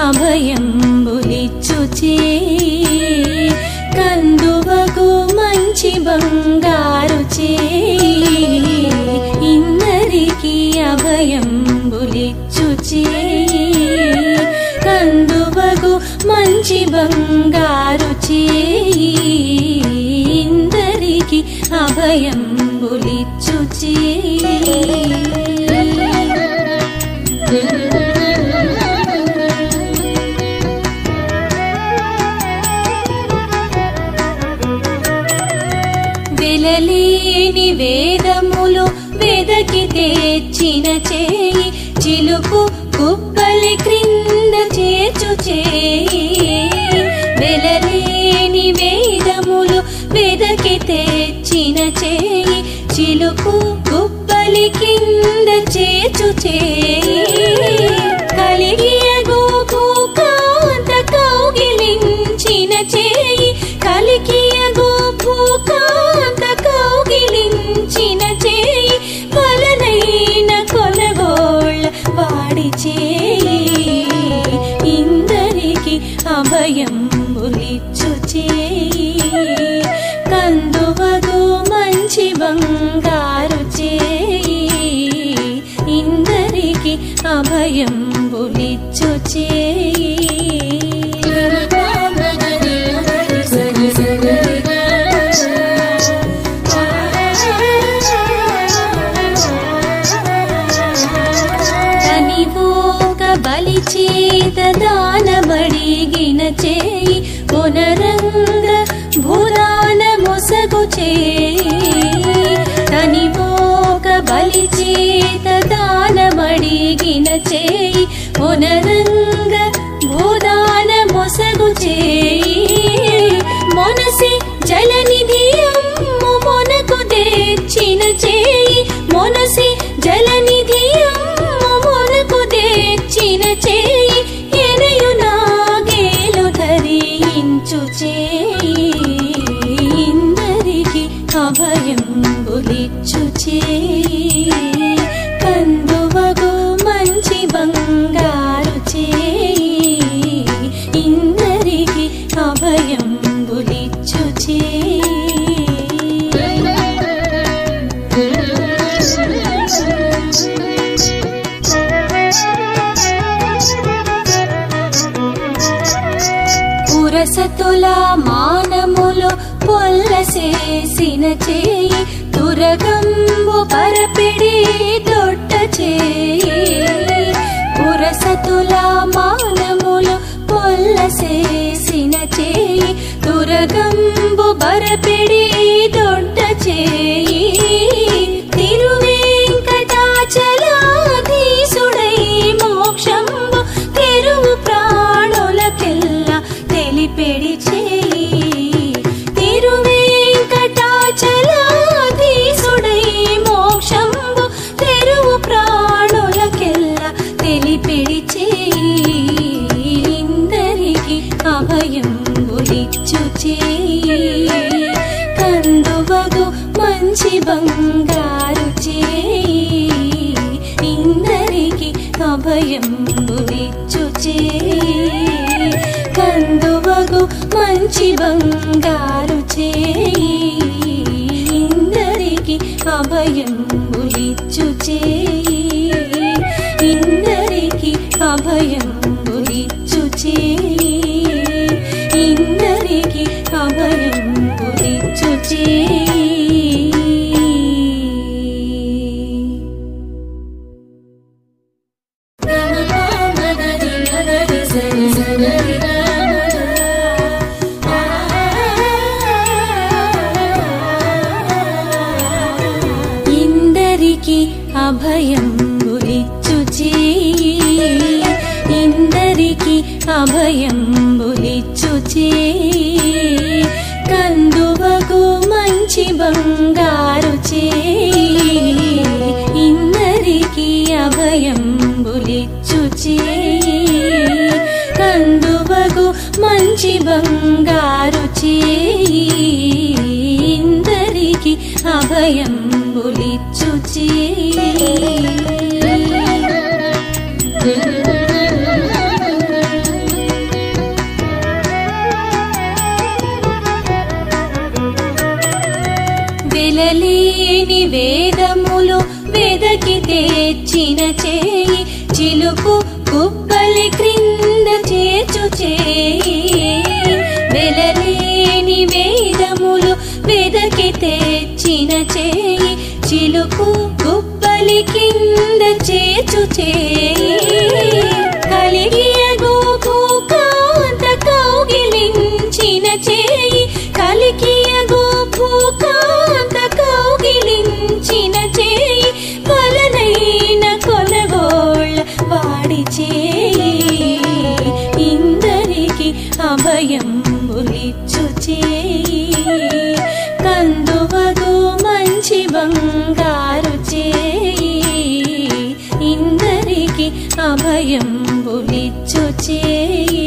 అభయంబులిచ్చు చేయి కందువగు మంచి బంగారు చేయి ఇందరికి అభయంబులిచ్చు చేయి కందువగు మంచి బంగారు చేయి ఇందరికి అభయంబులిచ్చు చేయి వెలలేని వేదములు వెదకి తెచ్చిన చేయి చిలుకు కుప్పలి క్రింద చేర్చు చేయి వెలలేని వేదములు వెదకి తెచ్చిన చేయి చిలుకు కుప్పలి కింద చేర్చు చేయి కలిగియ గోపు కాంత కౌగిలించిన చేయి కలిగియ గోపు కాంత కౌగిలించిన చేయి వలనైన కొలగోళ్ళ వాడి చేయి ఇందరికి అభయంబులిచ్చు చేయి కందువగు మంచి బంగారు చేయి ఇందరికి అభయంబులిచ్చు చేయి బలిచేత దానమడిగిన చేయి పునరంగ భూదాన మొసగు చేయి తనిపోక బలిచేత దానమడిగిన చేయి పునరంగ భూదాన మొసగు చేయి మొనసి జలనిధి అమ్ము మొనకు తెచ్చిన చేయి మొనసి జలనిధి తెచ్చిన చేయి ఎనయు నాగేలు ధరించు చేయి ఇందరికి అభయంబులిచ్చు చేయి కందువగు మంచి బంగారు చేయి ఇందరికి అభయంబులిచ్చు చేయి పురసతుల మానములు పొల్లసేసిన చేయి తురగంబు పరపిడి దొడ్డ చేయి పురసతుల మానములు పొల్లసేసిన చేయి తురగంబు పరపిడి దొడ్డ చేయి తిరువేంకటాచలాధీసుడై మోక్షంబు తెరువు ప్రాణులకెల్లా తెలిపెడి చేయి తిరువేంకటాచలాధీసుడై మోక్షంబు తెరువు ప్రాణులకెల్లా తెలిపెడి చేయి ఇందరికి అభయంబులిచ్చు చేయి కందువగు మంచి బంగారు చేయి ఇందరికి అభయంబులిచ్చు చేయి కందువగు మంచి బంగారు చేయి ఇందరికి అభయంబులిచ్చు చేయి ఇందరికి అభయంబులిచ్చు చేయి ఇందరికి అభయంబులిచ్చు చేయి అభయంబులిచ్చు చేయి ఇందరికి అభయంబులిచ్చు చేయి కందువగు మంచి బంగారు చేయి ఇందరికి అభయంబులిచ్చు చేయి కందువగు మంచి బంగారు చేయి ఇందరికి అభయంబులిచ్చు చేయి చిలుకు గుబ్బలి క్రింద చేర్చు చేయి వెలలేని వేదములు వెదకి తెచ్చిన చేయి చిలుకు గుబ్బలి కింద చేర్చు చేయి కలిగియగు భూకాంత కౌగిలించిన చేయి కలిగియగు భూకాంత కౌగిలించిన చేయి వలనైన కొనగోళ్ళ వాడి చేయి ఇందరికి అభయంబులిచ్చు చేయి కందువగు మంచి బంగారు చేయి ఇందరికి అభయంబులిచ్చు చేయి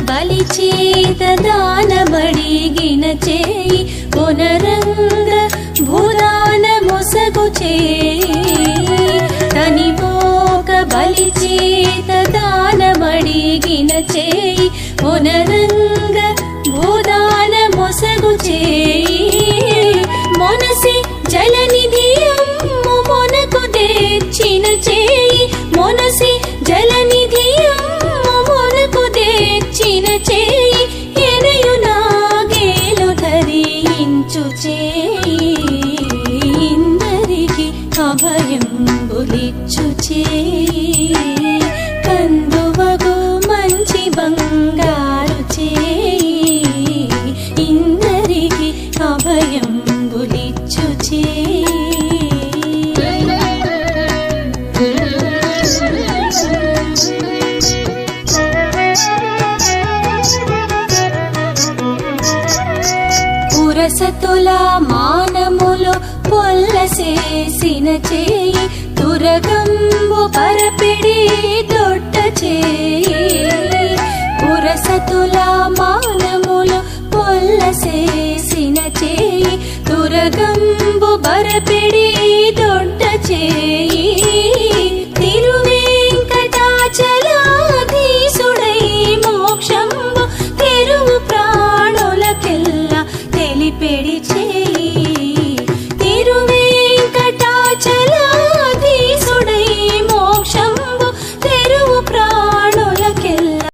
బలి చేత దానమడిగిన చేయి పునరంగ భూదాన మొసగు చేయి తనివోక బలి చేత దానమడిగిన చేయి పునరంగ భూదాన మొసగు చేయి మొనసి జలనిధియమ్ము మొనకు తెచ్చిన చేయి మొనసి జలనిధియమ్ము మొనకు తెచ్చిన చేయి ఎనయు నాగేలు ధరించు చేయి ఇందరికి అభయంబులిచ్చు చేయి కందువగు మంచి బంగారు చేయి ఇందరికి అభయంబులిచ్చు చేయి పురసతుల మానములు పొల్లసేసిన చేయి తురగంబు పరపిడి దొడ్డ చేయి పురసతుల మానములు పొల్లసేసిన చేయి తురగంబు పరపిడి